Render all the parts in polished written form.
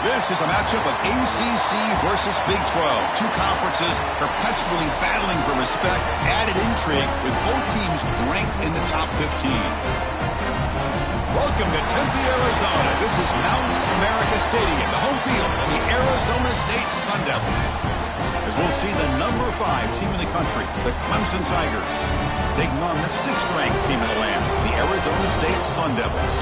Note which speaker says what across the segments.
Speaker 1: This is a matchup of ACC versus Big 12. Two conferences perpetually battling for respect. Added intrigue with both teams ranked in the top 15. Welcome to Tempe, Arizona. This is Mountain America Stadium, the home field of the Arizona State Sun Devils. As we'll see the number 5 team in the country, the Clemson Tigers, taking on the 6th-ranked team in the land, the Arizona State Sun Devils.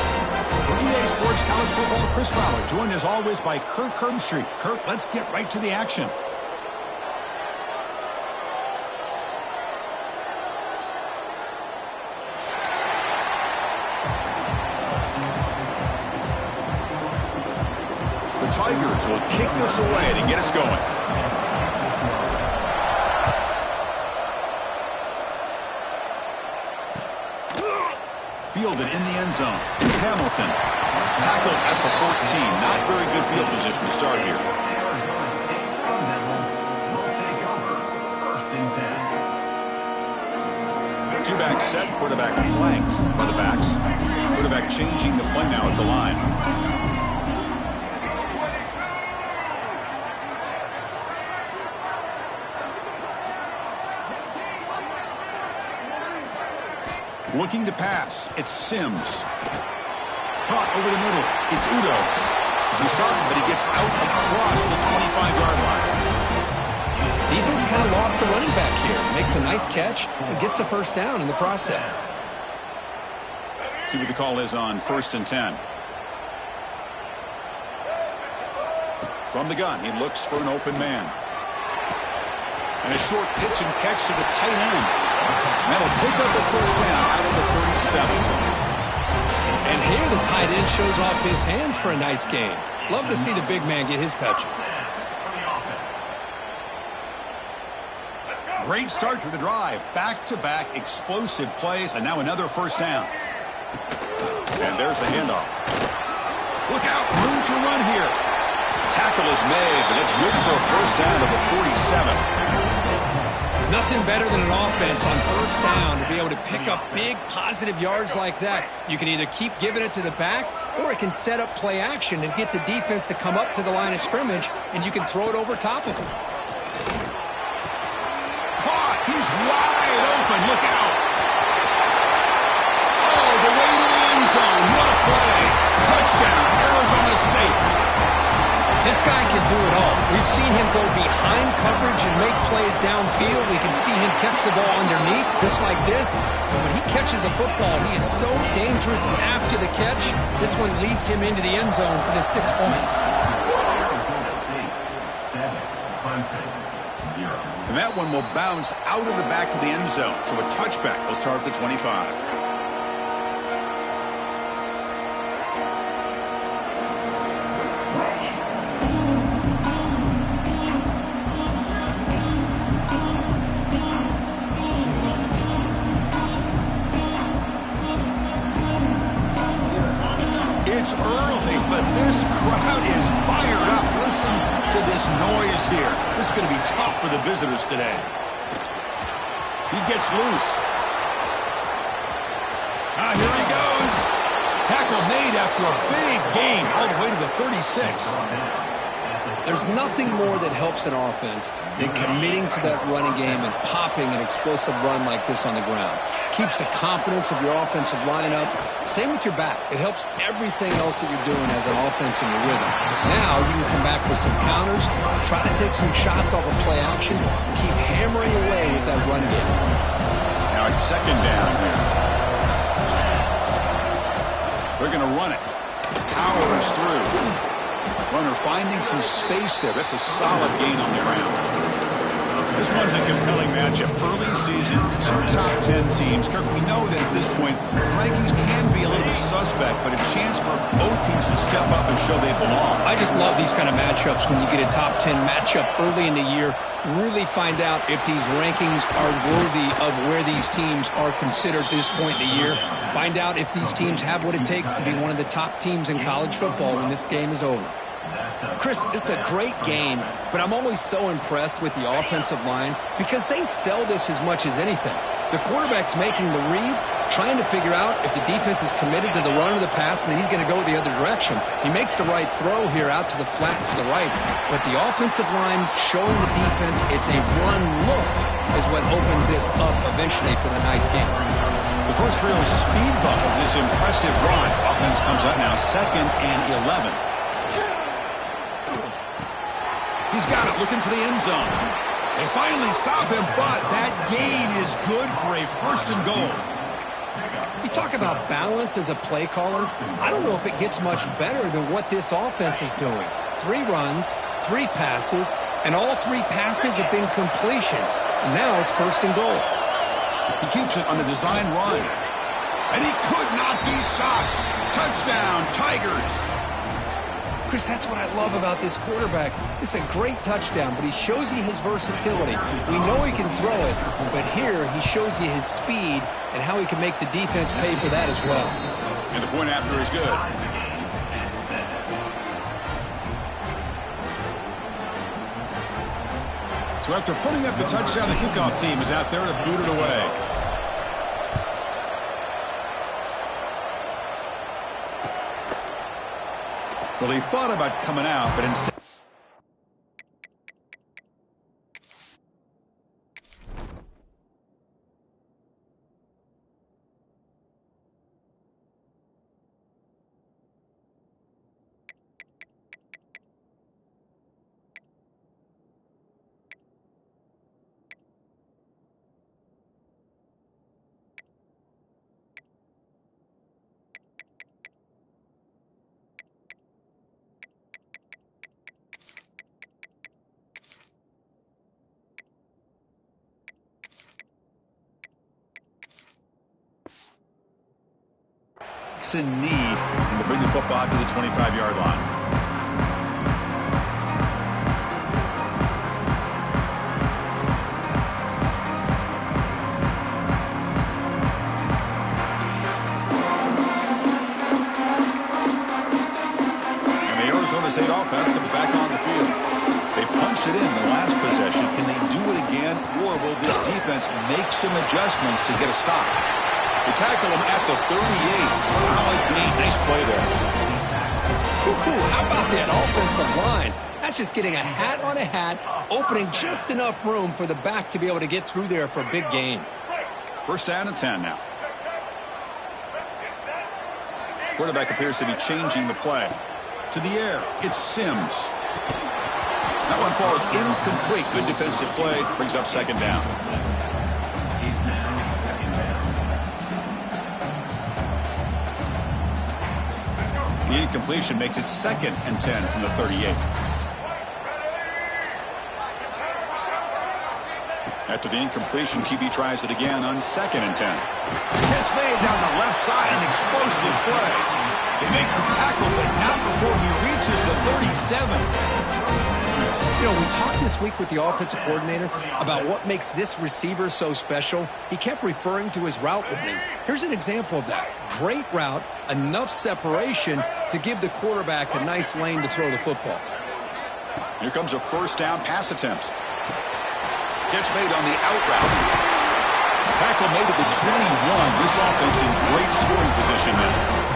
Speaker 1: For EA Sports College Football, Chris Fowler, joined as always by Kirk Herbstreit. Kirk, let's get right to the action. The Tigers will kick this away to get us going. Fielded in the end zone. It's Hamilton. Tackled at the 14. Not very good field position to start here. Two-back set. Quarterback flanked by the backs. Quarterback changing the play now at the line. Looking to pass. It's Sims. Caught over the middle. It's Udo. He's starting, but he gets out across the 25-yard line.
Speaker 2: Defense kind of lost a running back here. Makes a nice catch and gets the first down in the process.
Speaker 1: See what the call is on 1st and 10. From the gun, he looks for an open man. And a short pitch and catch to the tight end. That'll pick up a first down out of the 37.
Speaker 2: And here the tight end shows off his hands for a nice game. Love to see the big man get his touches.
Speaker 1: Great start to the drive. Back-to-back explosive plays, and now another first down. And there's the handoff. Look out, room to run here. Tackle is made, but it's good for a first down to the 47.
Speaker 2: Nothing better than an offense on first down to be able to pick up big positive yards like that. You can either keep giving it to the back, or it can set up play action and get the defense to come up to the line of scrimmage, and you can throw it over top of them.
Speaker 1: Caught! He's wide open. Look out! Oh, the way to the end zone. What a play! Touchdown, Arizona State.
Speaker 2: This guy can do it all. We've seen him go behind coverage and make plays downfield. We can see him catch the ball underneath, just like this. And when he catches a football, he is so dangerous after the catch. This one leads him into the end zone for the 6 points.
Speaker 1: And that one will bounce out of the back of the end zone. So a touchback will start at the 25. It's early, but this crowd is fired up. Listen to this noise here. This is going to be tough for the visitors today. He gets loose. Here he goes. Tackle made after a big gain all the way to the 36.
Speaker 2: There's nothing more that helps an offense than committing to that running game and popping an explosive run like this on the ground. Keeps the confidence of your offensive lineup. Same with your back. It helps everything else that you're doing as an offense in your rhythm. Now you can come back with some counters, try to take some shots off of play action, and keep hammering away with that run game.
Speaker 1: Now it's 2nd down here. They're going to run it. Powers through. Runner finding some space there. That's a solid gain on the ground. This one's a compelling matchup. Early season, 2 top 10 teams. Kirk, we know that at this point, rankings can be a little bit suspect, but a chance for both teams to step up and show they belong.
Speaker 2: I just love these kind of matchups when you get a top 10 matchup early in the year. Really find out if these rankings are worthy of where these teams are considered at this point in the year. Find out if these teams have what it takes to be one of the top teams in college football when this game is over. Chris, this is a great game, but I'm always so impressed with the offensive line because they sell this as much as anything. The quarterback's making the read, trying to figure out if the defense is committed to the run or the pass, and then he's going to go the other direction. He makes the right throw here out to the flat to the right, but the offensive line showing the defense it's a run look is what opens this up eventually for the nice game.
Speaker 1: The first real speed bump of this impressive run. Offense comes up now 2nd and 11. He's got it, looking for the end zone. They finally stop him, but that gain is good for a 1st and goal.
Speaker 2: You talk about balance as a play caller. I don't know if it gets much better than what this offense is doing. 3 runs, 3 passes, and all 3 passes have been completions. And now it's 1st and goal.
Speaker 1: He keeps it on the design run. And he could not be stopped. Touchdown, Tigers.
Speaker 2: Chris, that's what I love about this quarterback. It's a great touchdown, but he shows you his versatility. We know he can throw it, but here he shows you his speed and how he can make the defense pay for that as well.
Speaker 1: And the point after is good. So after putting up the touchdown, the kickoff team is out there to boot it away. Well, he thought about coming out, but instead... in need and to bring the football to the 25-yard line. And the Arizona State offense comes back on the field. They punched it in the last possession. Can they do it again, or will this defense make some adjustments to get a stop? They tackle him at the 38. Solid gain. Nice play there.
Speaker 2: How about that offensive line? That's just getting a hat on a hat, opening just enough room for the back to be able to get through there for a big gain.
Speaker 1: 1st down and 10 now. Quarterback appears to be changing the play. To the air, it's Sims. That one falls incomplete. Good defensive play. Brings up 2nd down. The incompletion makes it 2nd and 10 from the 38. After the incompletion, QB tries it again on 2nd and 10. Catch made down the left side, an explosive play. They make the tackle, but not before he reaches the 37.
Speaker 2: You know, we talked this week with the offensive coordinator about what makes this receiver so special. He kept referring to his route running. Here's an example of that. Great route, enough separation to give the quarterback a nice lane to throw the football.
Speaker 1: Here comes a 1st down pass attempt. Catch made on the out route. Tackle made at the 21. This offense in great scoring position now.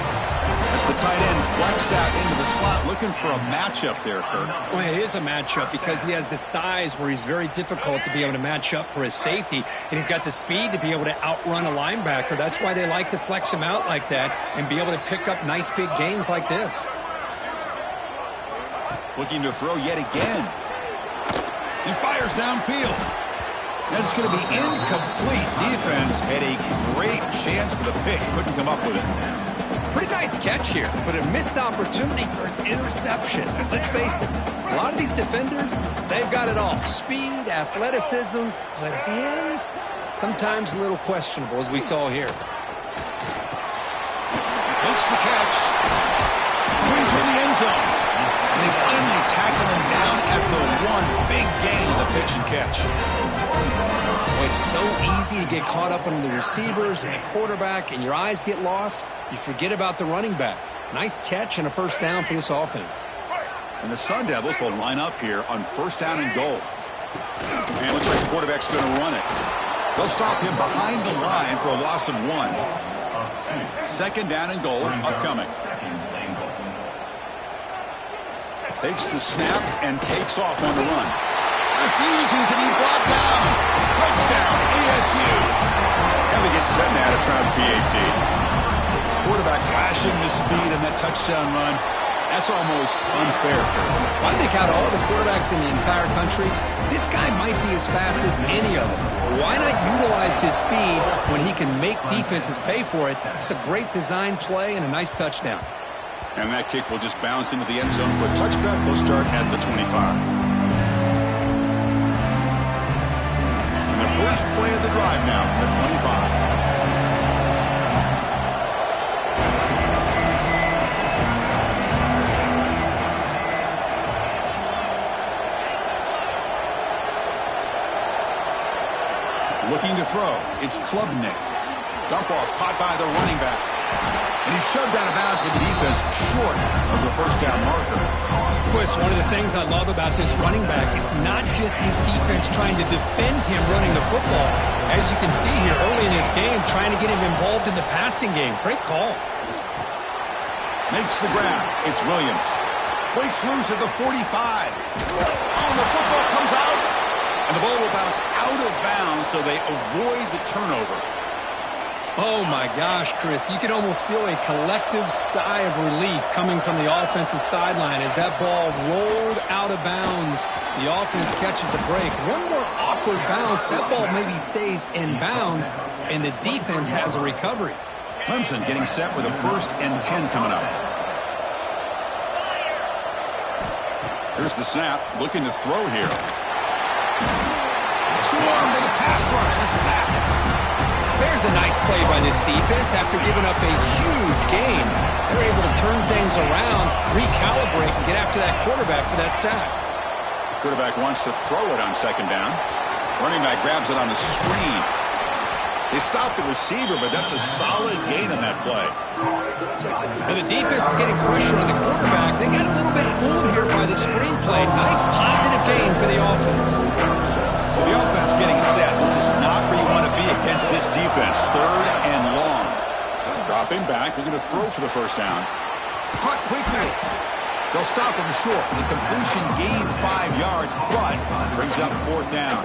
Speaker 1: As the tight end flexed out into the slot, looking for a matchup there, Kurt.
Speaker 2: Well, it is a matchup because he has the size where he's very difficult to be able to match up for his safety, and he's got the speed to be able to outrun a linebacker. That's why they like to flex him out like that and be able to pick up nice big gains like this.
Speaker 1: Looking to throw yet again. He fires downfield. And it's going to be incomplete. Defense had a great chance for the pick. Couldn't come up with it.
Speaker 2: Pretty nice catch here, but a missed opportunity for an interception. Let's face it, a lot of these defenders, they've got it all. Speed, athleticism, but hands, sometimes a little questionable, as we saw here.
Speaker 1: Makes the catch. Going toward the end zone. And they finally tackle him down at the 1. Big gain in the pitch and catch.
Speaker 2: Well, it's so easy to get caught up on the receivers and the quarterback, and your eyes get lost. You forget about the running back. Nice catch and a 1st down for this offense.
Speaker 1: And the Sun Devils will line up here on 1st down and goal. And it looks like the quarterback's going to run it. They'll stop him behind the line for a loss of 1. Second down and goal upcoming. Takes the snap and takes off on the run. Refusing to be brought down. Touchdown, ASU. And they get set now to try the PAT. Quarterback flashing the speed in that touchdown run. That's almost unfair.
Speaker 2: I think out of all the quarterbacks in the entire country, this guy might be as fast as any of them. Why not utilize his speed when he can make defenses pay for it? It's a great design play and a nice touchdown.
Speaker 1: And that kick will just bounce into the end zone for a touchback. We'll start at the 25. And the first play of the drive now from the 25. Looking to throw. It's Klubnik. Dump off caught by the running back. And he's shoved out of bounds with the defense short of the first down marker.
Speaker 2: Chris, one of the things I love about this running back, it's not just this defense trying to defend him running the football. As you can see here early in this game, trying to get him involved in the passing game. Great call.
Speaker 1: Makes the grab. It's Williams. Breaks loose at the 45. Oh, the football comes out. And the ball will bounce out of bounds, so they avoid the turnover.
Speaker 2: Oh, my gosh, Chris. You could almost feel a collective sigh of relief coming from the offensive sideline as that ball rolled out of bounds. The offense catches a break. One more awkward bounce. That ball maybe stays in bounds, and the defense has a recovery.
Speaker 1: Clemson getting set with a 1st and 10 coming up. Here's the snap. Looking to throw here. Swarmed with a pass rush. A sack.
Speaker 2: There's a nice play by this defense after giving up a huge gain. They're able to turn things around, recalibrate, and get after that quarterback for that sack.
Speaker 1: Quarterback wants to throw it on 2nd down. Running back grabs it on the screen. They stop the receiver, but that's a solid gain on that play.
Speaker 2: And the defense is getting pressure on the quarterback. They got a little bit fooled here by the screen play. Nice positive gain for the offense.
Speaker 1: So the offense getting set. This is not where you want to be against this defense. 3rd and long. Dropping back. They're going to throw for the 1st down. Caught quickly. They'll stop him short. The completion gained 5 yards, but brings up 4th down.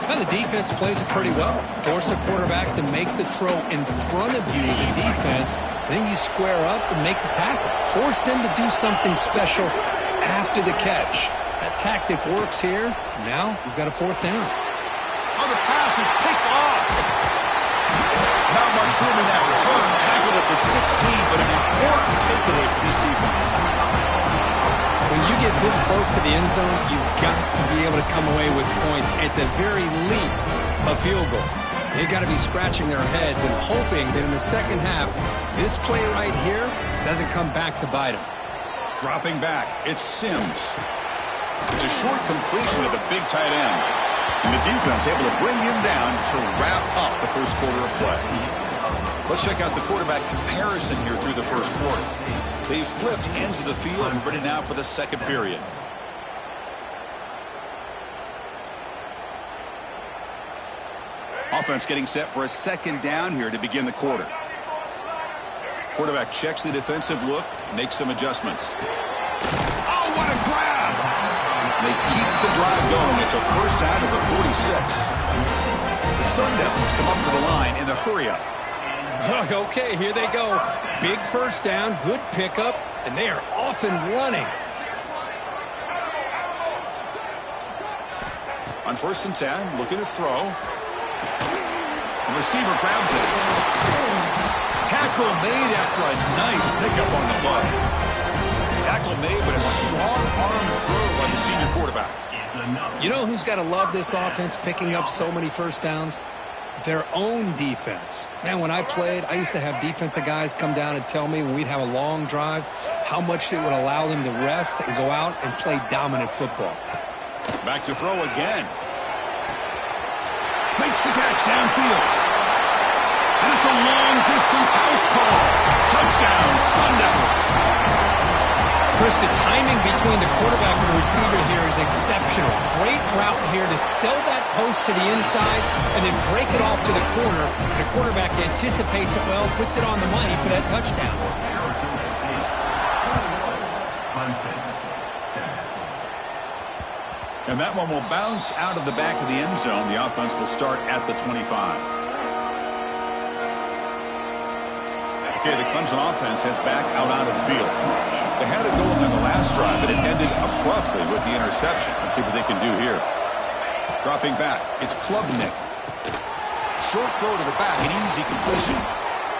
Speaker 2: Well, the defense plays it pretty well. Force the quarterback to make the throw in front of you as a defense. Then you square up and make the tackle. Force them to do something special after the catch. That tactic works here. Now we've got a 4th down.
Speaker 1: Oh, the pass is picked off. Not much room in that return. Tackled at the 16, but an important takeaway for this defense.
Speaker 2: When you get this close to the end zone, you've got to be able to come away with points, at the very least, a field goal. They've got to be scratching their heads and hoping that in the second half, this play right here doesn't come back to bite them.
Speaker 1: Dropping back, it's Sims. It's a short completion of the big tight end. And the defense able to bring him down to wrap up the first quarter of play. Let's check out the quarterback comparison here through the first quarter. They've flipped ends of the field and ready now for the second period. Offense getting set for a 2nd down here to begin the quarter. Quarterback checks the defensive look, makes some adjustments. Oh, what a grab! They keep the drive going. It's a 1st down to the 46. The Sun Devils come up to the line in the hurry-up.
Speaker 2: Okay, here they go. Big 1st down, good pickup, and they are off and running.
Speaker 1: On 1st and 10, looking to throw. The receiver grabs it. Tackle made after a nice pickup on the play. Tackle made, but a strong arm throw by the senior quarterback.
Speaker 2: You know who's got to love this offense picking up so many 1st downs? Their own defense. Man, when I played, I used to have defensive guys come down and tell me when we'd have a long drive how much it would allow them to rest and go out and play dominant football.
Speaker 1: Back to throw again. Makes the catch downfield. And it's a long-distance house call. Touchdown, Sun Devils.
Speaker 2: Chris, the timing timing between the quarterback and the receiver here is exceptional. Great route here to sell that post to the inside and then break it off to the corner. And the quarterback anticipates it well, puts it on the money for that touchdown.
Speaker 1: And that one will bounce out of the back of the end zone. The offense will start at the 25. Okay, the Clemson offense heads back out onto the field. They had a goal on the last drive, but it ended abruptly with the interception. Let's see what they can do here. Dropping back, it's Klubnik. Short throw to the back, an easy completion.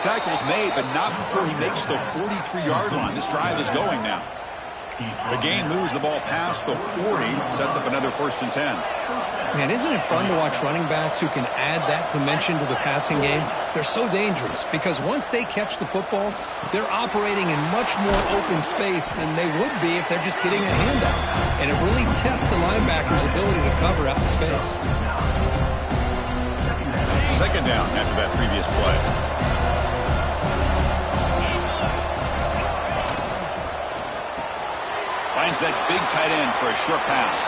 Speaker 1: Tackle's made, but not before he makes the 43-yard line. This drive is going now. The game moves the ball past the 40, sets up another 1st and 10.
Speaker 2: Man, isn't it fun to watch running backs who can add that dimension to the passing game? They're so dangerous because once they catch the football, they're operating in much more open space than they would be if they're just getting a handoff. And it really tests the linebacker's ability to cover out the space.
Speaker 1: 2nd down after that previous play. Finds that big tight end for a short pass.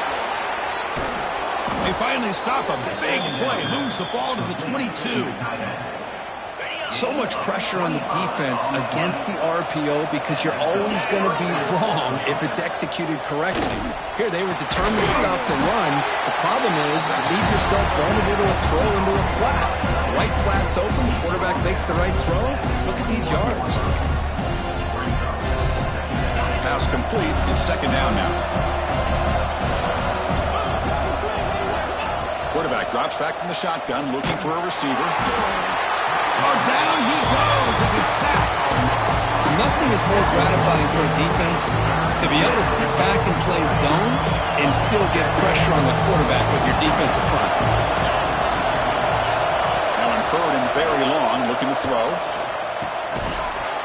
Speaker 1: They finally stop a big play. Moves the ball to the 22.
Speaker 2: So much pressure on the defense against the RPO because you're always going to be wrong if it's executed correctly. Here they were determined to stop the run. The problem is you leave yourself vulnerable to a throw into a flat. The right flat's open. The quarterback makes the right throw. Look at these yards.
Speaker 1: Pass complete. It's 2nd down now. Quarterback drops back from the shotgun, looking for a receiver. Oh, down he goes. It's a sack.
Speaker 2: Nothing is more gratifying for a defense to be able to sit back and play zone and still get pressure on the quarterback with your defensive front.
Speaker 1: Now on 3rd and very long, looking to throw.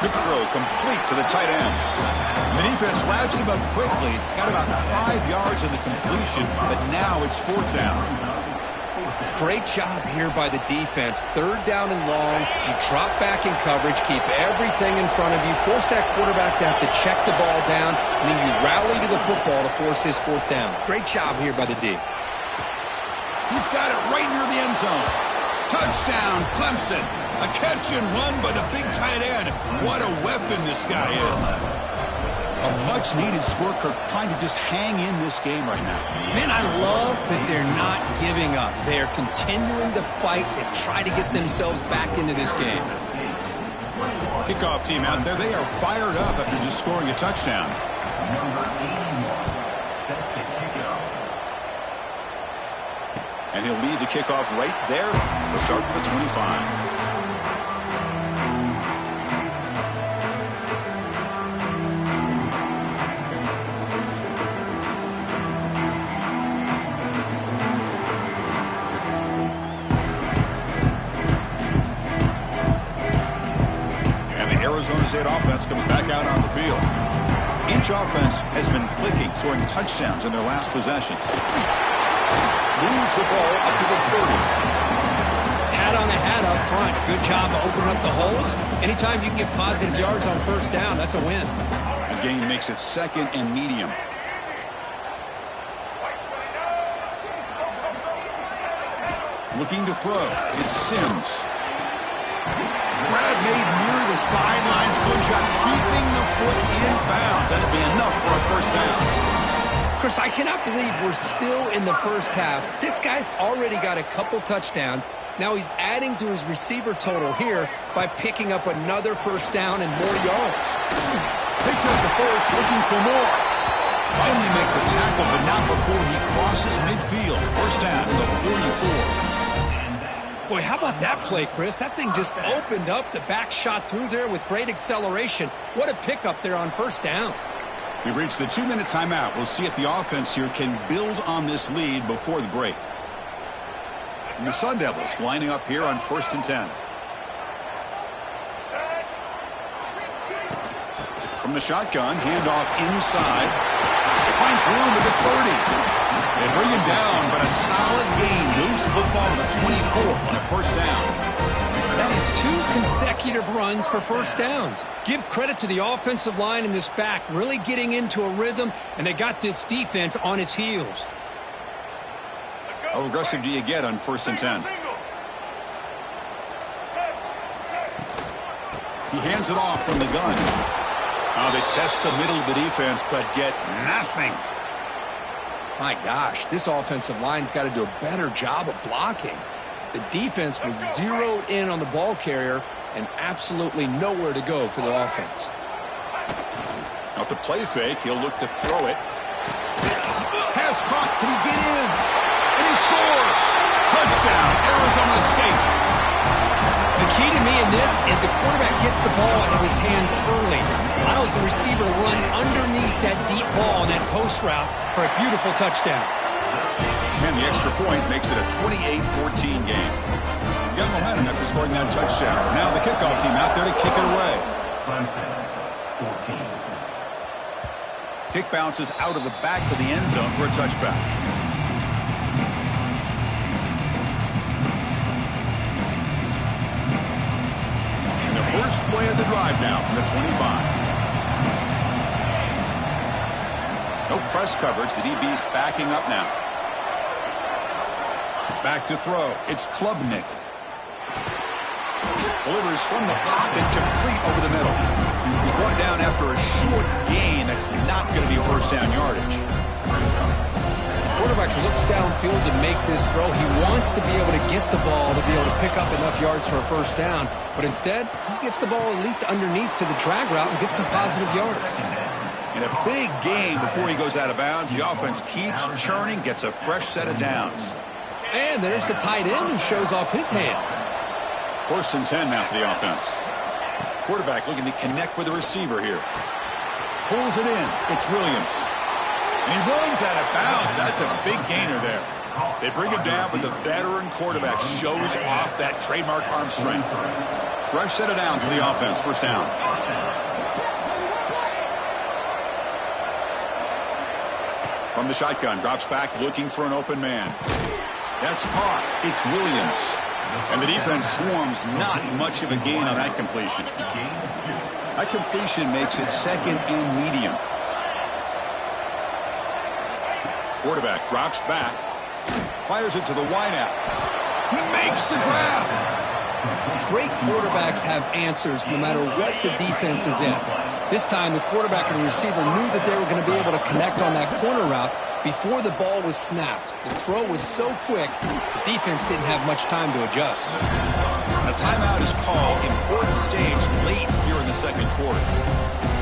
Speaker 1: Good throw, complete to the tight end. The defense wraps him up quickly. Got about 5 yards in the completion, but now it's 4th down.
Speaker 2: Great job here by the defense. 3rd down and long. You drop back in coverage, keep everything in front of you, force that quarterback to have to check the ball down, and then you rally to the football to force his 4th down. Great job here by the D.
Speaker 1: He's got it right near the end zone. Touchdown, Clemson. A catch and run by the big tight end. What a weapon this guy is. A much-needed score, Kirk, trying to just hang in this game right now.
Speaker 2: Man, I love that they're not giving up. They're continuing to fight to try to get themselves back into this game.
Speaker 1: Kickoff team out there, they are fired up after just scoring a touchdown. And he'll lead the kickoff right there. We'll start from the 25. Arizona State offense comes back out on the field. Each offense has been clicking, scoring touchdowns in their last possessions. Moves the ball up to the 30.
Speaker 2: Hat on the hat up front. Good job of opening up the holes. Anytime you can get positive yards on 1st down, that's a win.
Speaker 1: The game makes it 2nd and medium. Looking to throw. It's Sims. Grab made near the sidelines. Good job keeping the foot in bounds. That'll be enough for a 1st down.
Speaker 2: Chris, I cannot believe we're still in the 1st half. This guy's already got a couple touchdowns. Now he's adding to his receiver total here by picking up another 1st down and more yards.
Speaker 1: Picks up the force, looking for more. Finally make the tackle, but not before he crosses midfield. 1st down to the 44.
Speaker 2: Boy, how about that play, Chris? That thing just opened up. The back shot through there with great acceleration. What a pickup there on 1st down.
Speaker 1: We've reached the 2-minute timeout. We'll see if the offense here can build on this lead before the break. And the Sun Devils lining up here on 1st and 10. From the shotgun, handoff inside. Finds room at the 30. They bring him down, but a solid gain moves the football to the 24 on a 1st down.
Speaker 2: That is 2 consecutive runs for first downs. Give credit to the offensive line and this back really getting into a rhythm, and they got this defense on its heels.
Speaker 1: How aggressive do you get on 1st and 10? He hands it off from the gun. They test the middle of the defense, but get nothing.
Speaker 2: My gosh, this offensive line's got to do a better job of blocking. The defense was zeroed in on the ball carrier and absolutely nowhere to go for the offense.
Speaker 1: Off the play fake, he'll look to throw it. Pass caught. Can he get in? And he scores! Touchdown, Arizona State.
Speaker 2: The key to me in this is the quarterback gets the ball out of his hands early. Allows the receiver to run underneath that deep ball on that post route for a beautiful touchdown.
Speaker 1: And the extra point makes it a 28-14 game. You got momentum after scoring that touchdown. Now the kickoff team out there to kick it away.
Speaker 3: Clemson, 14.
Speaker 1: Kick bounces out of the back of the end zone for a touchback. And the first play of the drive now from the 25. No press coverage. The DB's backing up now. Back to throw. It's Klubnik. Delivers from the pocket, complete over the middle. He's brought down after a short gain. That's not going to be first down yardage.
Speaker 2: The quarterback looks downfield to make this throw. He wants to be able to get the ball to be able to pick up enough yards for a first down. But instead, he gets the ball at least underneath to the drag route and gets some positive yards.
Speaker 1: In a big game before he goes out of bounds, the offense keeps churning, gets a fresh set of downs.
Speaker 2: And there's the tight end who shows off his hands.
Speaker 1: 1st and 10 now for the offense. Quarterback looking to connect with the receiver here. Pulls it in. It's Williams. And he runs out of bounds. That's a big gainer there. They bring him down, but the veteran quarterback shows off that trademark arm strength. Fresh set of downs for the offense. First down. From the shotgun, drops back looking for an open man. That's caught. It's Williams. And the defense swarms, not much of a gain on that completion. That completion makes it 2nd and medium. Quarterback drops back. Fires it to the wideout. He makes the grab.
Speaker 2: Great quarterbacks have answers no matter what the defense is in. This time, the quarterback and the receiver knew that they were going to be able to connect on that corner route before the ball was snapped. The throw was so quick, the defense didn't have much time to adjust.
Speaker 1: A timeout is called. Important stage late here in the 2nd quarter.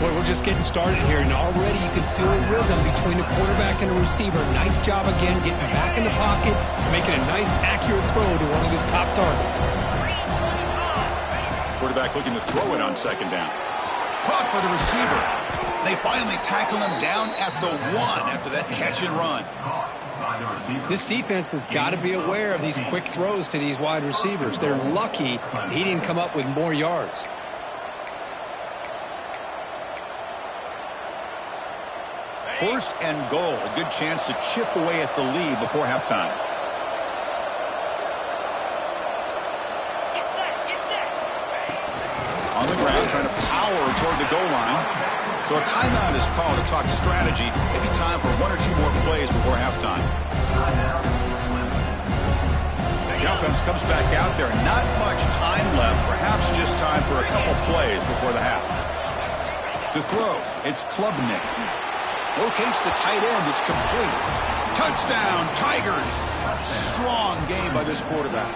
Speaker 2: Boy, we're just getting started here, and already you can feel a rhythm between the quarterback and the receiver. Nice job again getting back in the pocket, making a nice, accurate throw to one of his top targets.
Speaker 1: Quarterback looking to throw it on 2nd down. Caught by the receiver. They finally tackle him down at the 1 after that catch and run.
Speaker 2: This defense has got to be aware of these quick throws to these wide receivers. They're lucky he didn't come up with more yards.
Speaker 1: First and goal. A good chance to chip away at the lead before halftime. On the ground, trying to power toward the goal line. So a timeout is called to talk strategy. Maybe time for 1 or 2 more plays before halftime. The offense comes back out there. Not much time left. Perhaps just time for a couple plays before the half. To throw, it's Klubnik. Locates the tight end. It's complete. Touchdown, Tigers. Strong game by this quarterback.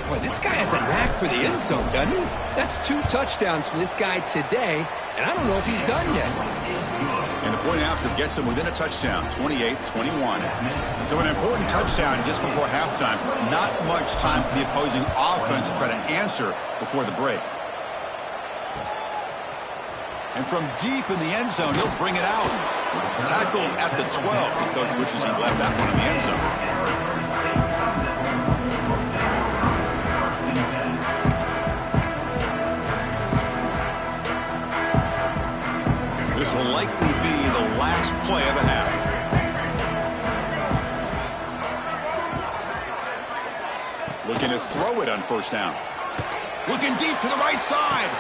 Speaker 2: Boy, this guy has a knack for the end zone, doesn't he? That's 2 touchdowns for this guy today, and I don't know if he's done yet.
Speaker 1: And the point after gets him within a touchdown, 28-21. So an important touchdown just before halftime. Not much time for the opposing offense to try to answer before the break. And from deep in the end zone, he'll bring it out. Tackled at the 12. The coach wishes he left that one in the end zone. This will likely be the last play of the half. Looking to throw it on 1st down. Looking deep to the right side.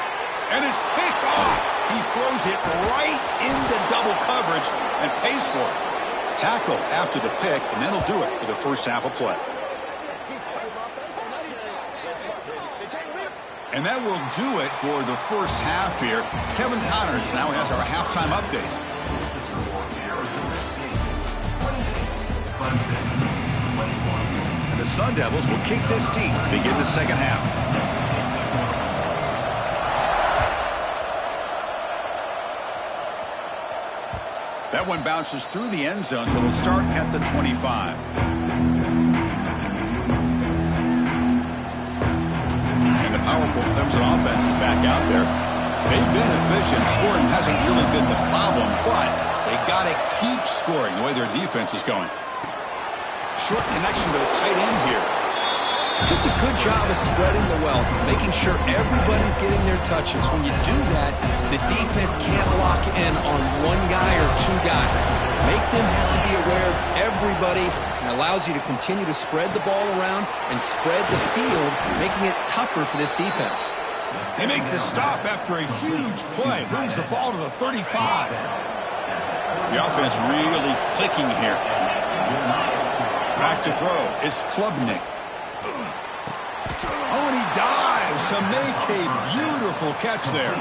Speaker 1: And it's picked off. He throws it right into double coverage and pays for it. Tackle after the pick, and that'll do it for the first half of play. And that will do it for the first half here. Kevin Connors now has our halftime update. And the Sun Devils will kick this deep to begin the second half. That one bounces through the end zone, so they'll start at the 25. And the powerful Clemson offense is back out there. They've been efficient. Scoring hasn't really been the problem, but they got to keep scoring the way their defense is going. Short connection to the tight end here.
Speaker 2: Just a good job of spreading the wealth, making sure everybody's getting their touches. When you do that, the defense can't lock in on one guy or two guys. Make them have to be aware of everybody, and allows you to continue to spread the ball around and spread the field, making it tougher for this defense.
Speaker 1: They make the stop after a huge play. Moves the ball to the 35. The offense really clicking here. Back to throw. It's Klubnik. Oh, and he dives to make a beautiful catch there.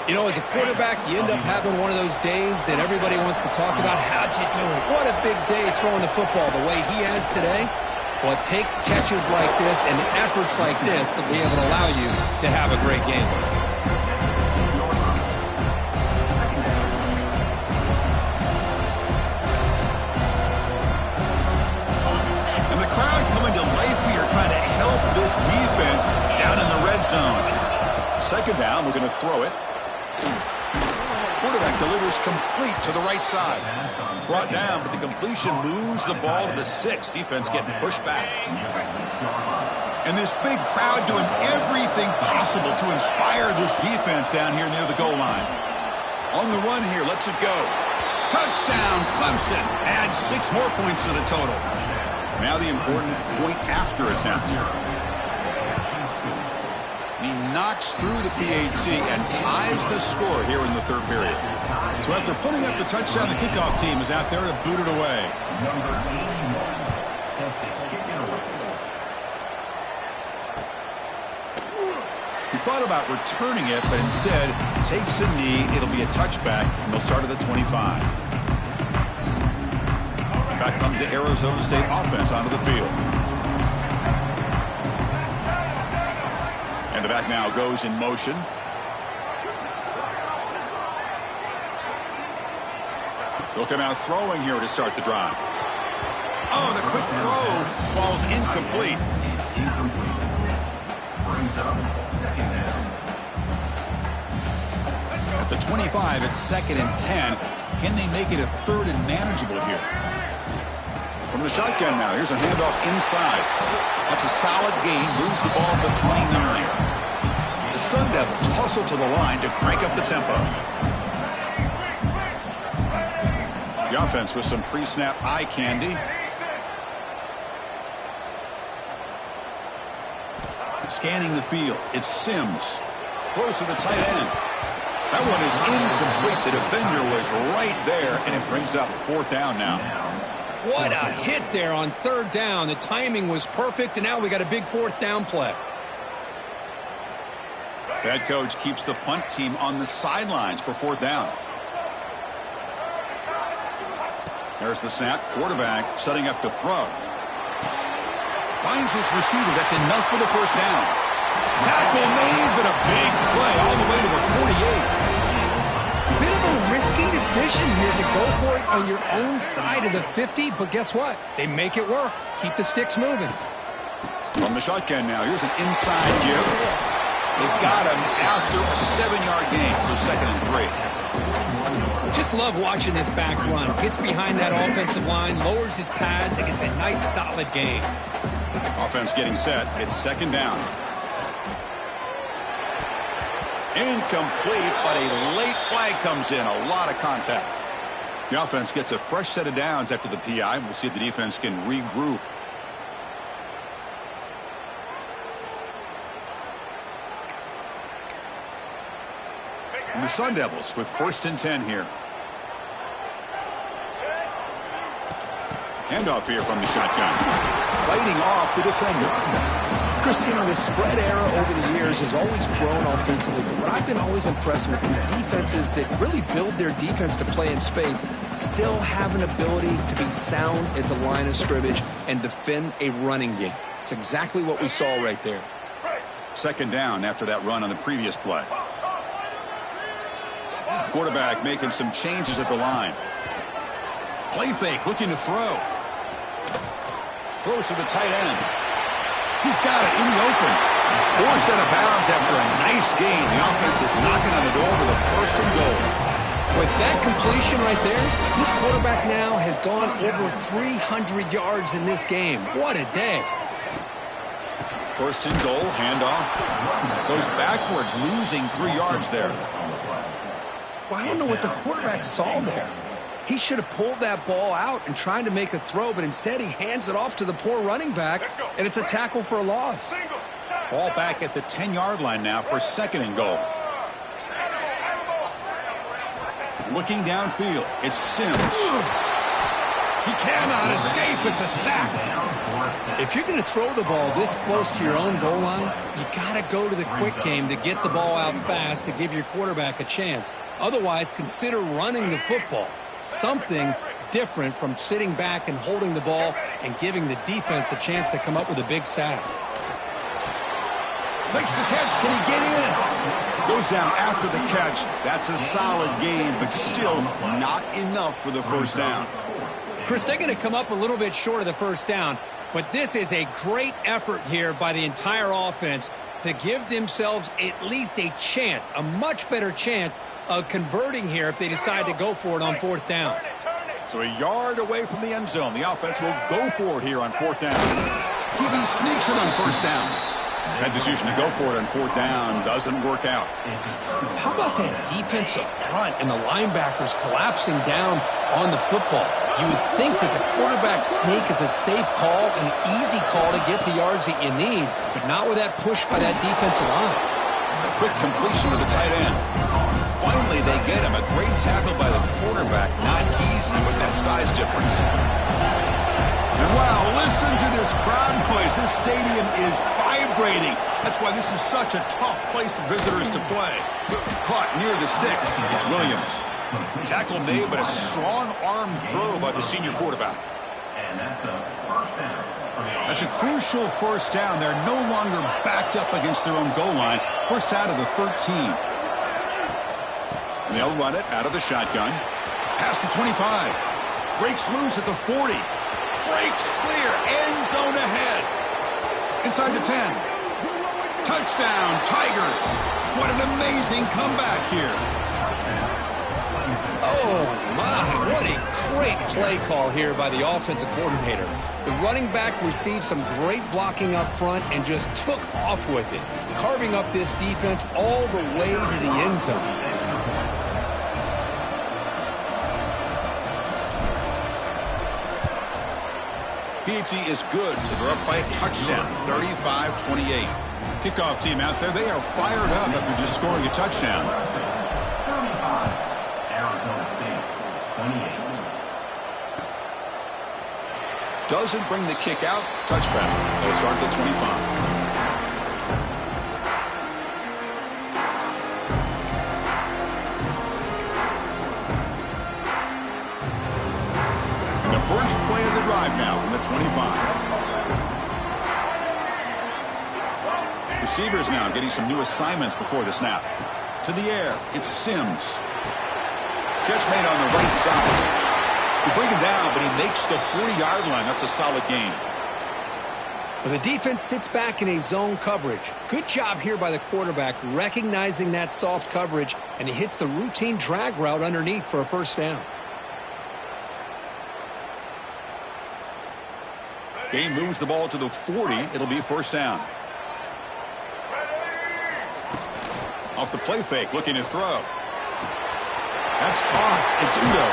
Speaker 2: You know, as a quarterback, you end up having one of those days that everybody wants to talk about. How'd you do it? What a big day throwing the football the way he has today. Well, it takes catches like this and efforts like this to be able to allow you to have a great game.
Speaker 1: And the crowd coming to life here, trying to help this defense down in the red zone. Second down, we're going to throw it. Quarterback delivers complete to the right side. Brought down, but the completion moves the ball to the 6. Defense getting pushed back. And this big crowd doing everything possible to inspire this defense down here near the goal line. On the run here, lets it go. Touchdown, Clemson. Add 6 more points to the total. Now the important point after attempt. He knocks through the PAT and ties the score here in the third period. So after putting up the touchdown, the kickoff team is out there to boot it away. He thought about returning it, but instead takes a knee. It'll be a touchback, and they'll start at the 25. Back comes the Arizona State offense onto the field. And the back now goes in motion. They'll come out throwing here to start the drive. Oh, the quick throw falls incomplete. At the 25, it's 2nd and 10. Can they make it a 3rd and manageable here? From the shotgun now, here's a handoff inside. That's a solid gain, moves the ball to the 29. The Sun Devils hustle to the line to crank up the tempo. The offense with some pre-snap eye candy. Scanning the field, it's Sims. Close to the tight end. That one is incomplete. The defender was right there, and it brings up 4th down now.
Speaker 2: What a hit there on 3rd down. The timing was perfect, and now we got a big 4th down play.
Speaker 1: Head coach keeps the punt team on the sidelines for 4th down. There's the snap. Quarterback setting up to throw. Finds his receiver. That's enough for the 1st down. Tackle made, but a big play all the way to the 48.
Speaker 2: Bit of a risky decision here to go for it on your own side of the 50, but guess what? They make it work. Keep the sticks moving.
Speaker 1: From the shotgun now, here's an inside give. They've got him after a 7-yard gain, so 2nd and 3.
Speaker 2: Just love watching this back run. Gets behind that offensive line, lowers his pads, and gets a nice solid gain.
Speaker 1: Offense getting set. It's 2nd down. Incomplete, but a late flag comes in. A lot of contact. The offense gets a fresh set of downs after the PI. We'll see if the defense can regroup. And the Sun Devils with 1st and 10 here. Handoff here from the shotgun. Fighting off the defender.
Speaker 2: Christina, the spread era over the years has always grown offensively, but what I've been always impressed with defenses that really build their defense to play in space still have an ability to be sound at the line of scrimmage and defend a running game. It's exactly what we saw right there.
Speaker 1: 2nd down after that run on the previous play. Quarterback making some changes at the line. Play fake, looking to throw. Throws to the tight end. He's got it in the open. Forced out of bounds after a nice gain. The offense is knocking on the door with a 1st and goal.
Speaker 2: With that completion right there, this quarterback now has gone over 300 yards in this game. What a day.
Speaker 1: 1st and goal, handoff. Goes backwards, losing 3 yards there.
Speaker 2: Well, I don't know what the quarterback saw there. He should have pulled that ball out and tried to make a throw, but instead he hands it off to the poor running back, and it's a tackle for a loss.
Speaker 1: Ball back at the 10-yard line now for 2nd and goal. Looking downfield, it's Sims. He cannot escape. It's a sack.
Speaker 2: If you're going to throw the ball this close to your own goal line, you got to go to the quick game to get the ball out fast to give your quarterback a chance. Otherwise, consider running the football. Something different from sitting back and holding the ball and giving the defense a chance to come up with a big sack.
Speaker 1: Makes the catch. Can he get in? Goes down after the catch. That's a solid gain, but still not enough for the 1st down.
Speaker 2: Chris, they're going to come up a little bit short of the 1st down, but this is a great effort here by the entire offense to give themselves at least a chance, a much better chance of converting here if they decide to go for it on 4th down.
Speaker 1: So a yard away from the end zone. The offense will go for it here on 4th down. QB sneaks it on 1st down. That decision to go for it on 4th down doesn't work out.
Speaker 2: How about that defensive front and the linebackers collapsing down on the football? You would think that the quarterback sneak is a safe call, an easy call to get the yards that you need, but not with that push by that defensive line.
Speaker 1: Quick completion to the tight end. Finally, they get him. A great tackle by the quarterback. Not easy with that size difference. And wow, listen to this crowd noise. This stadium is vibrating. That's why this is such a tough place for visitors to play. Caught near the sticks. It's Williams. Tackle made, but a strong arm throw by the senior quarterback.
Speaker 3: And that's a 1st down.
Speaker 1: That's a crucial 1st down. They're no longer backed up against their own goal line. 1st out of the 13. And they'll run it out of the shotgun. Past the 25. Breaks loose at the 40. Breaks clear. End zone ahead. Inside the 10. Touchdown, Tigers. What an amazing comeback here.
Speaker 2: Oh, my, what a great play call here by the offensive coordinator. The running back received some great blocking up front and just took off with it, carving up this defense all the way to the end zone.
Speaker 1: PAT is good, so they're up by a touchdown, 35-28. Kickoff team out there, they are fired up after just scoring a touchdown.
Speaker 3: 35. Arizona State, 28.
Speaker 1: Doesn't bring the kick out. Touchback. They'll start at the 25. And the first play of the drive now from the 25. Receivers now getting some new assignments before the snap. To the air. It's Sims. Catch made on the right side. They bring him down, but he makes the 40-yard line. That's a solid gain.
Speaker 2: Well, the defense sits back in a zone coverage. Good job here by the quarterback recognizing that soft coverage, and he hits the routine drag route underneath for a first down.
Speaker 1: Game moves the ball to the 40. It'll be first down. Off the play fake, looking to throw. That's caught. It's Udo.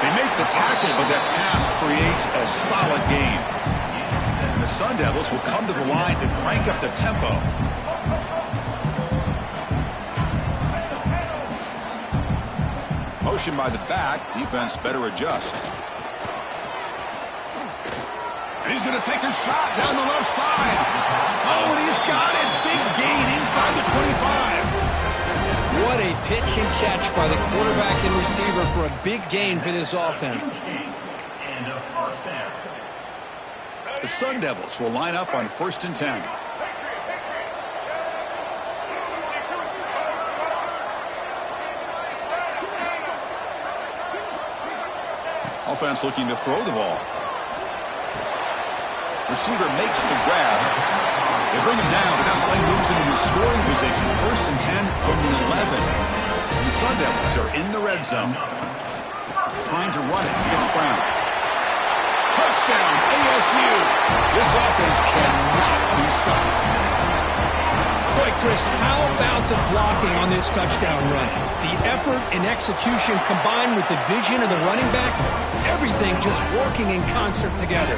Speaker 1: They make the tackle, but that pass creates a solid gain. And the Sun Devils will come to the line and crank up the tempo. Motion by the back. Defense better adjust. And he's going to take a shot down the left side. Oh, and he's got it. Big gain inside the 25.
Speaker 2: What a pitch and catch by the quarterback and receiver for a big gain for this offense.
Speaker 3: And a first down.
Speaker 1: The Sun Devils will line up on 1st and 10. Offense looking to throw the ball. Receiver makes the grab. They bring him down, but that play moves him into scoring position. 1st and 10 from the 11. The Sun Devils are in the red zone. Trying to run it against Brown. Touchdown, ASU. This offense cannot be stopped.
Speaker 2: Boy, Chris, how about the blocking on this touchdown run? The effort and execution combined with the vision of the running back, everything just working in concert together.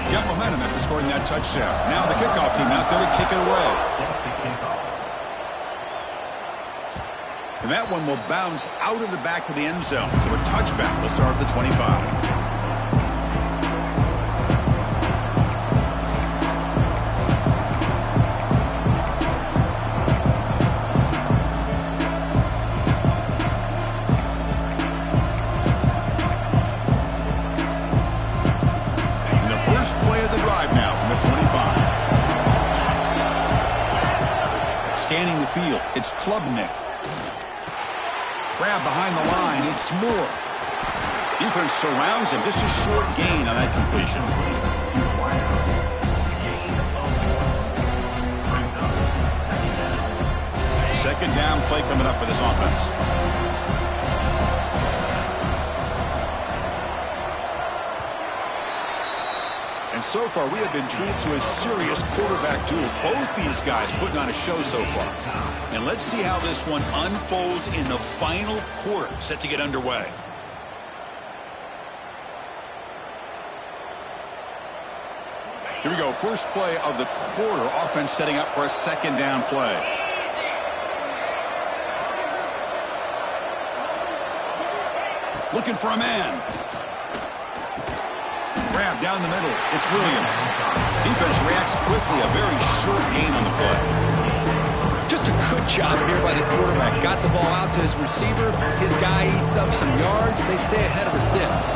Speaker 1: Got momentum after scoring that touchdown. Now the kickoff team out there to kick it away. And that one will bounce out of the back of the end zone. So a touchback will start at the 25. Play of the drive now from the 25. Scanning the field, it's Klubnik. Grab behind the line, it's Moore. Defense surrounds him, just a short gain on that completion. Second down play coming up for this offense. And so far, we have been treated to a serious quarterback duel. Both these guys putting on a show so far. And let's see how this one unfolds in the final quarter, set to get underway. Here we go. First play of the quarter. Offense setting up for a second down play. Looking for a man. Grab down the middle. It's Williams. Defense reacts quickly. A very short gain on the play.
Speaker 2: Just a good job here by the quarterback. Got the ball out to his receiver. His guy eats up some yards. They stay ahead of the sticks.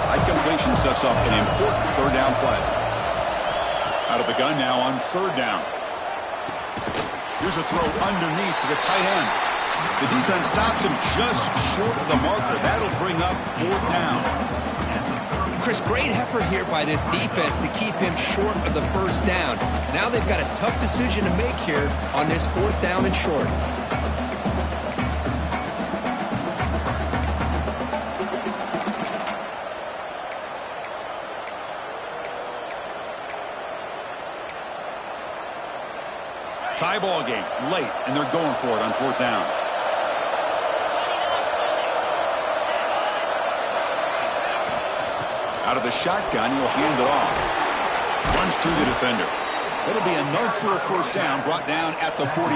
Speaker 1: High completion sets up an important third down play. Out of the gun now on 3rd down. Here's a throw underneath to the tight end. The defense stops him just short of the marker. That'll bring up 4th down.
Speaker 2: Chris, great effort here by this defense to keep him short of the 1st down. Now they've got a tough decision to make here on this 4th down and short.
Speaker 1: Tie ball game late, and they're going for it on 4th down. Out of the shotgun, he'll hand it off. Runs through the defender. It'll be enough for a 1st down, brought down at the 43.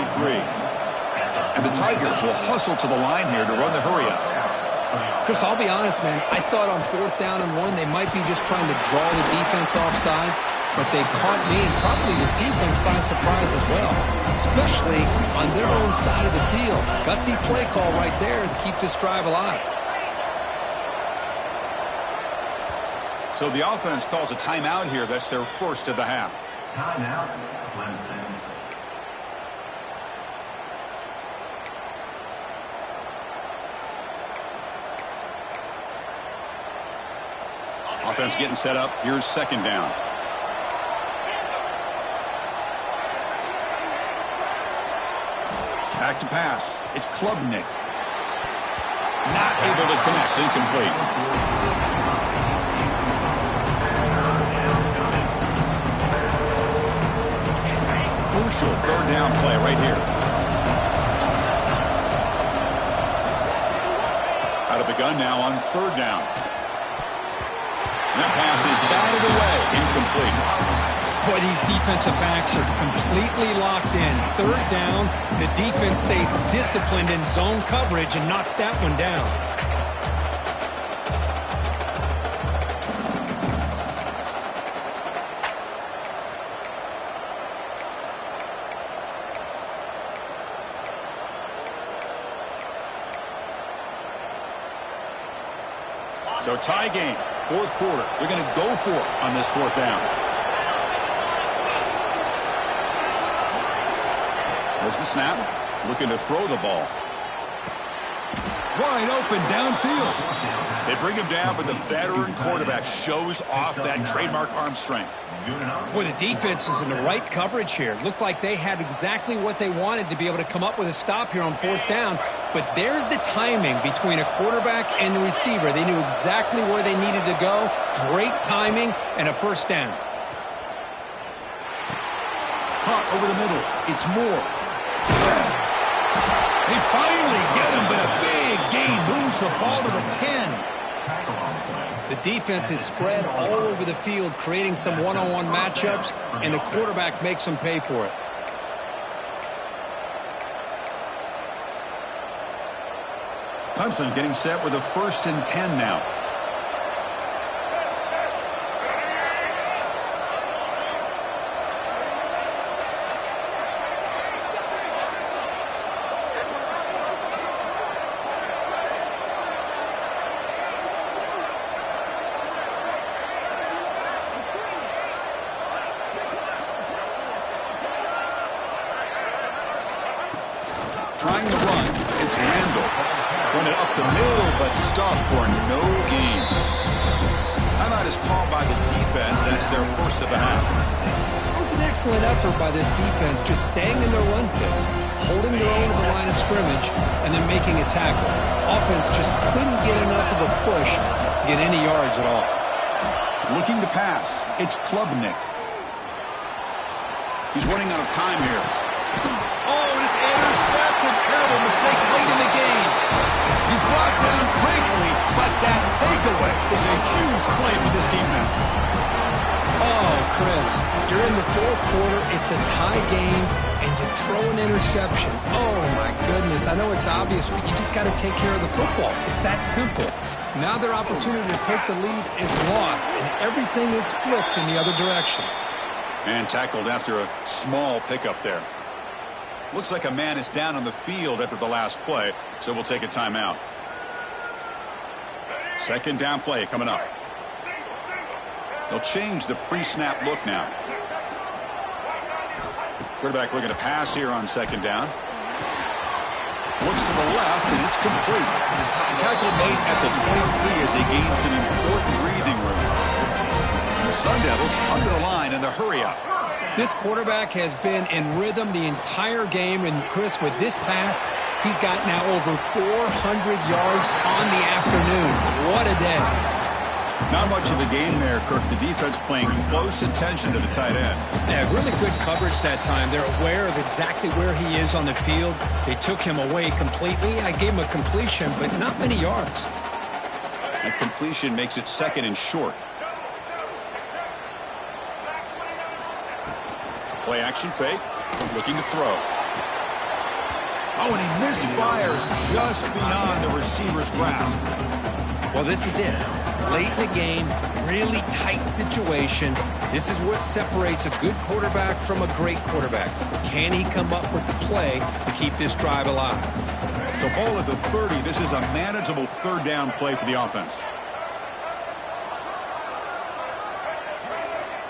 Speaker 1: And the Tigers will hustle to the line here to run the hurry-up.
Speaker 2: Chris, I'll be honest, man. I thought on 4th down and 1, they might be just trying to draw the defense off sides, but they caught me and probably the defense by surprise as well, especially on their own side of the field. Gutsy play call right there to keep this drive alive.
Speaker 1: So the offense calls a timeout here. That's their first of the half.
Speaker 3: Timeout, Clemson.
Speaker 1: Offense getting set up. Here's 2nd down. Back to pass. It's Klubnik. Not able to connect. Incomplete. Crucial 3rd down play right here. Out of the gun now on 3rd down. And that pass is batted away. Incomplete.
Speaker 4: Boy, these defensive backs are completely locked in. Third down, the defense stays disciplined in zone coverage and knocks that one down.
Speaker 1: So tie game, fourth quarter. They're going to go for it on this fourth down. There's the snap. Looking to throw the ball. Wide open downfield. They bring him down, but the veteran quarterback shows off that trademark arm strength.
Speaker 4: Boy, the defense is in the right coverage here. Looked like they had exactly what they wanted to be able to come up with a stop here on fourth down. But there's the timing between a quarterback and the receiver. They knew exactly where they needed to go. Great timing and a first down.
Speaker 1: Caught over the middle. It's Moore. They finally get him, but a big gain moves the ball to the 10.
Speaker 2: The defense is spread all over the field, creating some one-on-one matchups, and the quarterback makes them pay for it.
Speaker 1: Clemson getting set with a 1st and 10 now. Trying to run, it's Randall. Run it up the middle, but stopped for no gain. Timeout is called by the defense, and it's their first of the half.
Speaker 2: It was an excellent effort by this defense, just staying in their run fits, holding their own at the line of scrimmage, and then making a tackle. Offense just couldn't get enough of a push to get any yards at all.
Speaker 1: Looking to pass, it's Klubnik. He's running out of time here. Oh, and it's intercepted. Terrible mistake late in the game. He's brought down quickly, but that takeaway is a huge play for this defense.
Speaker 2: Oh, Chris, you're in the fourth quarter. It's a tie game, and you throw an interception. Oh, my goodness. I know it's obvious, but you just got to take care of the football. It's that simple. Now their opportunity to take the lead is lost, and everything is flipped in the other direction.
Speaker 1: And tackled after a small pickup there. Looks like a man is down on the field after the last play, so we'll take a timeout. Second down play coming up. They'll change the pre-snap look now. Quarterback looking to pass here on second down. Looks to the left, and it's complete. Tackle made at the 23 as they gain some important breathing room. The Sun Devils come to the line in the hurry-up.
Speaker 4: This quarterback has been in rhythm the entire game, and Chris, with this pass, he's got now over 400 yards on the afternoon. What a day.
Speaker 1: Not much of a game there, Kirk. The defense paying close attention to the tight end.
Speaker 4: Yeah, really good coverage that time. They're aware of exactly where he is on the field. They took him away completely. I gave him a completion, but not many yards.
Speaker 1: That completion makes it second and short. Play action fake, looking to throw. Oh, and he misfires just beyond the receiver's grasp.
Speaker 4: Well, this is it. Late in the game, really tight situation. This is what separates a good quarterback from a great quarterback. Can he come up with the play to keep this drive alive?
Speaker 1: So ball at the 30. This is a manageable third down play for the offense.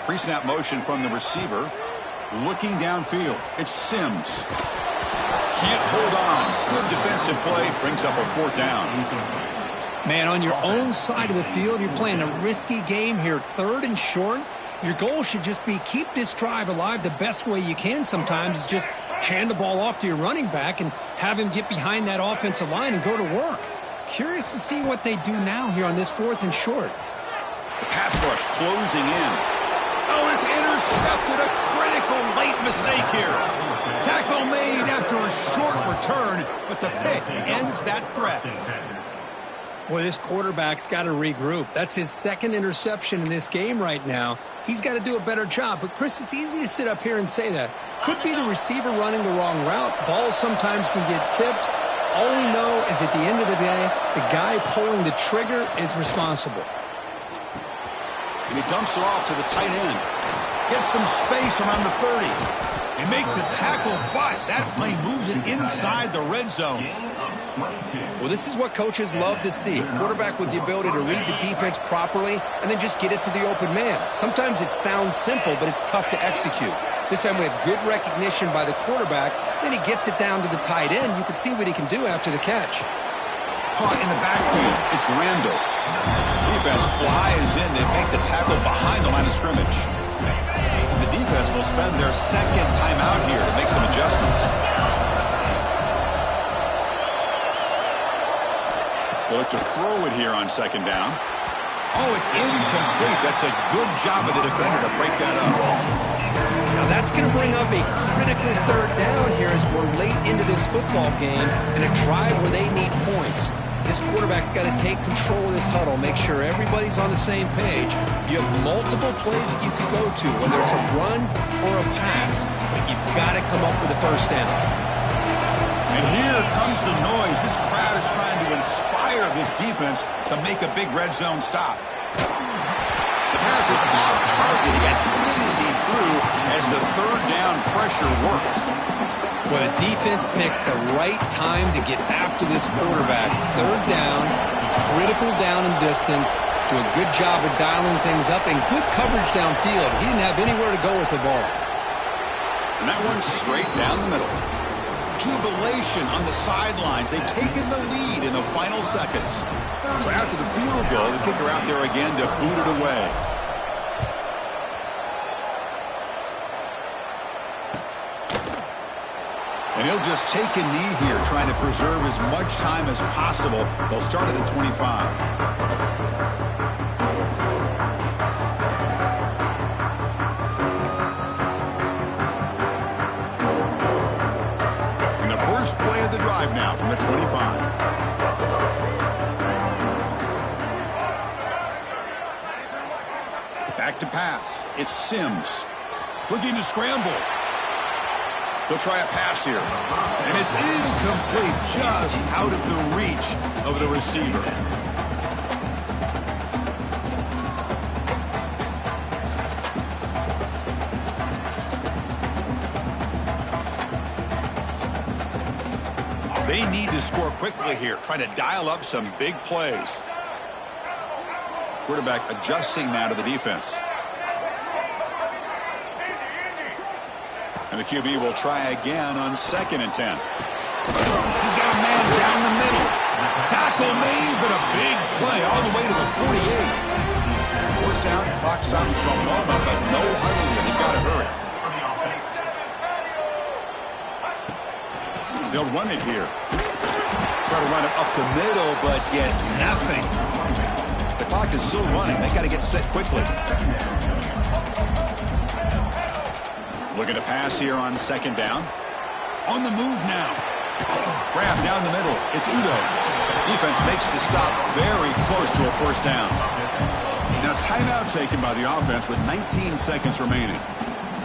Speaker 1: Pre-snap motion from the receiver. Looking downfield, it's Sims. Can't hold on. Good defensive play, brings up a fourth down.
Speaker 4: Man, on your own side of the field, you're playing a risky game here. Third and short. Your goal should just be keep this drive alive the best way you can sometimes is just hand the ball off to your running back and have him get behind that offensive line and go to work. Curious to see what they do now here on this fourth and short.
Speaker 1: The pass rush closing in. Oh, it's intercepted. A critical late mistake here. Tackle made after a short return, but the pick ends that threat.
Speaker 4: Boy, this quarterback's got to regroup. That's his second interception in this game right now. He's got to do a better job. But, Chris, it's easy to sit up here and say that. Could be the receiver running the wrong route. Balls sometimes can get tipped. All we know is at the end of the day, the guy pulling the trigger is responsible.
Speaker 1: And he dumps it off to the tight end. Gets some space around the 30. They make the tackle, but that play moves it inside the red zone.
Speaker 2: Well, this is what coaches love to see. A quarterback with the ability to read the defense properly and then just get it to the open man. Sometimes it sounds simple, but it's tough to execute. This time we have good recognition by the quarterback. Then he gets it down to the tight end. You can see what he can do after the catch.
Speaker 1: Caught in the backfield. It's Randall. Defense flies in. They make the tackle behind the line of scrimmage. The defense will spend their second time out here to make some adjustments. They look to throw it here on second down. Oh, it's incomplete. That's a good job of the defender to break that up.
Speaker 2: Now that's going to bring up a critical third down here as we're late into this football game in a drive where they need points. This quarterback's got to take control of this huddle, make sure everybody's on the same page. You have multiple plays that you can go to, whether it's a run or a pass, but you've got to come up with a first down.
Speaker 1: And here comes the noise. This crowd is trying to inspire this defense to make a big red zone stop. The pass is off target, yet easy through as the third down pressure works.
Speaker 2: Well, the defense picks the right time to get after this quarterback. Third down, critical down and distance. Do a good job of dialing things up and good coverage downfield. He didn't have anywhere to go with the ball.
Speaker 1: And that one's straight down the middle. Jubilation on the sidelines. They've taken the lead in the final seconds. So after the field goal, the kicker out there again to boot it away. And he'll just take a knee here, trying to preserve as much time as possible. They'll start at the 25. And the first play of the drive now from the 25. Back to pass. It's Sims. Looking to scramble. They'll try a pass here. And it's incomplete, just out of the reach of the receiver. They need to score quickly here, trying to dial up some big plays. Quarterback adjusting now to the defense. And the QB will try again on 2nd and 10. He's got a man down the middle. Tackle made, but a big play all the way to the 48. First down, clock stops for a moment, but no hurry. They've got to hurry. They'll run it here. Try to run it up the middle, but get nothing. The clock is still running. They got to get set quickly. Looking to pass here on 2nd down. On the move now. Grab down the middle. It's Udo. Defense makes the stop very close to a first down. Now timeout taken by the offense with 19 seconds remaining.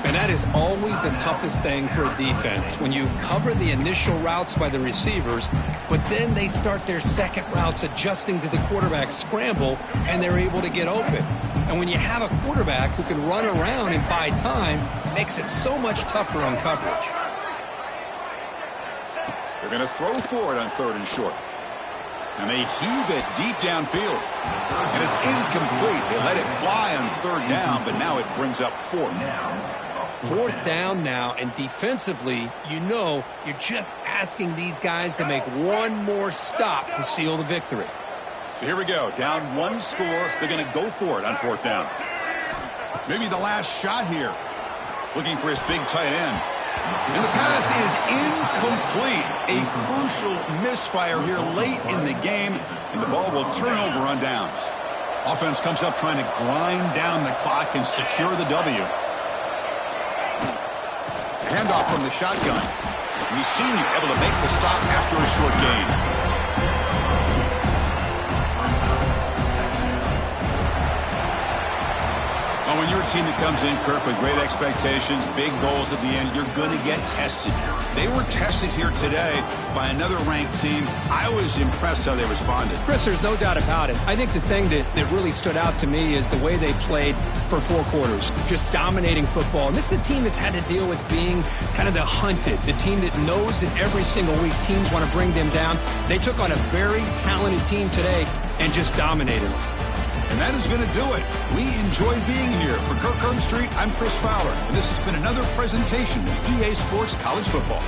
Speaker 2: And that is always the toughest thing for a defense. When you cover the initial routes by the receivers, but then they start their second routes adjusting to the quarterback's scramble, and they're able to get open. And when you have a quarterback who can run around and buy time, it makes it so much tougher on coverage.
Speaker 1: They're going to throw for it on 3rd and short. And they heave it deep downfield. And it's incomplete. They let it fly on 3rd down, but now it brings up 4th.
Speaker 2: 4th down now, and defensively, you know, you're just asking these guys to make one more stop to seal the victory.
Speaker 1: So here we go. Down 1 score. They're going to go for it on 4th down. Maybe the last shot here. Looking for his big tight end. And the pass is incomplete. A crucial misfire here late in the game, and the ball will turn over on downs. Offense comes up trying to grind down the clock and secure the W. Handoff from the shotgun. He's senior able to make the stop after a short gain. team that comes in, Kirk, with great expectations, big goals at the end, you're going to get tested. They were tested here today by another ranked team. I was impressed how they responded.
Speaker 4: Chris, there's no doubt about it. I think the thing that really stood out to me is the way they played for 4 quarters, just dominating football. And this is a team that's had to deal with being kind of the hunted, the team that knows that every single week teams want to bring them down. They took on a very talented team today and just dominated them.
Speaker 1: And that is going to do it. We enjoyed being here. For Kirk Herbstreit, I'm Chris Fowler, and this has been another presentation of EA Sports College Football.